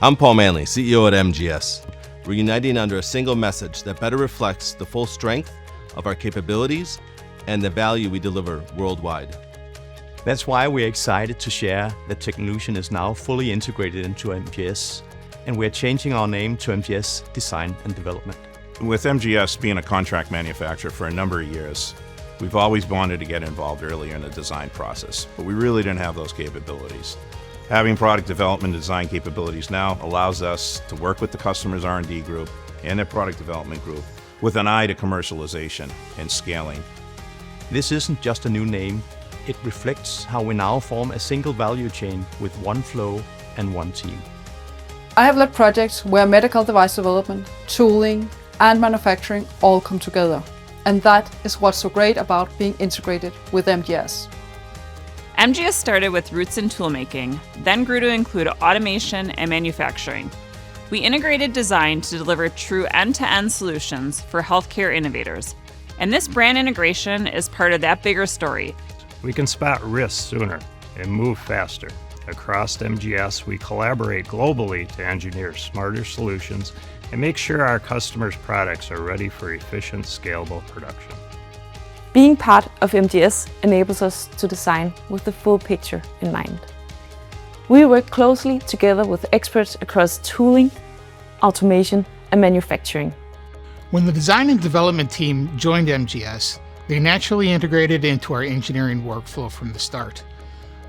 I'm Paul Manley, CEO at MGS. We're uniting under a single message that better reflects the full strength of our capabilities and the value we deliver worldwide. That's why we're excited to share that Technolution is now fully integrated into MGS, and we're changing our name to MGS Design and Development. With MGS being a contract manufacturer for a number of years, we've always wanted to get involved earlier in the design process, but we really didn't have those capabilities. Having product development and design capabilities now allows us to work with the customer's R&D group and their product development group with an eye to commercialization and scaling. This isn't just a new name, it reflects how we now form a single value chain with one flow and one team. I have led projects where medical device development, tooling, and manufacturing all come together. And that is what's so great about being integrated with MGS. MGS started with roots in toolmaking, then grew to include automation and manufacturing. We integrated design to deliver true end-to-end solutions for healthcare innovators. And this brand integration is part of that bigger story. We can spot risks sooner and move faster. Across MGS, we collaborate globally to engineer smarter solutions and make sure our customers' products are ready for efficient, scalable production. Being part of MGS enables us to design with the full picture in mind. We work closely together with experts across tooling, automation, and manufacturing. When the design and development team joined MGS, they naturally integrated into our engineering workflow from the start.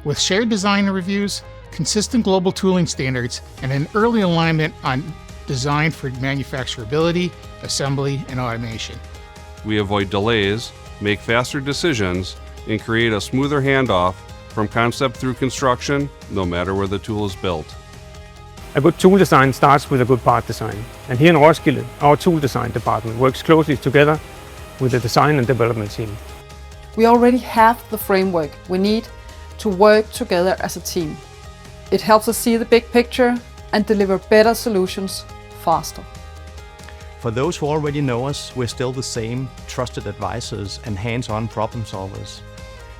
With shared design reviews, consistent global tooling standards, and an early alignment on design for manufacturability, assembly, and automation. We avoid delays, make faster decisions, and create a smoother handoff from concept through construction, no matter where the tool is built. A good tool design starts with a good part design. And here in Roskilde, our tool design department works closely together with the design and development team. We already have the framework we need to work together as a team. It helps us see the big picture and deliver better solutions faster. For those who already know us, we're still the same trusted advisors and hands-on problem solvers.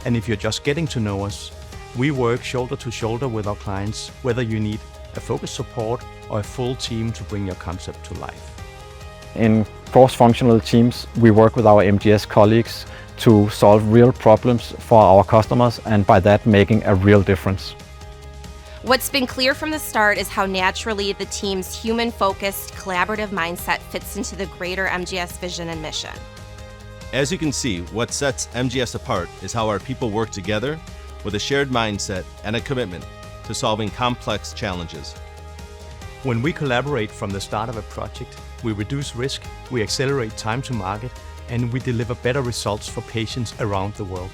And if you're just getting to know us, we work shoulder to shoulder with our clients, whether you need a focused support or a full team to bring your concept to life. In cross-functional teams, we work with our MGS colleagues to solve real problems for our customers, and by that making a real difference. What's been clear from the start is how naturally the team's human-focused, collaborative mindset fits into the greater MGS vision and mission. As you can see, what sets MGS apart is how our people work together with a shared mindset and a commitment to solving complex challenges. When we collaborate from the start of a project, we reduce risk, we accelerate time to market, and we deliver better results for patients around the world.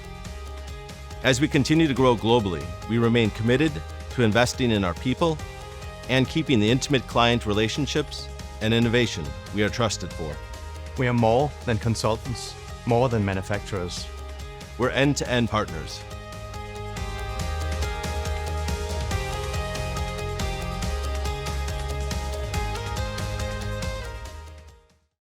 As we continue to grow globally, we remain committed to investing in our people and keeping the intimate client relationships and innovation we are trusted for. We are more than consultants, more than manufacturers. We're end-to-end partners,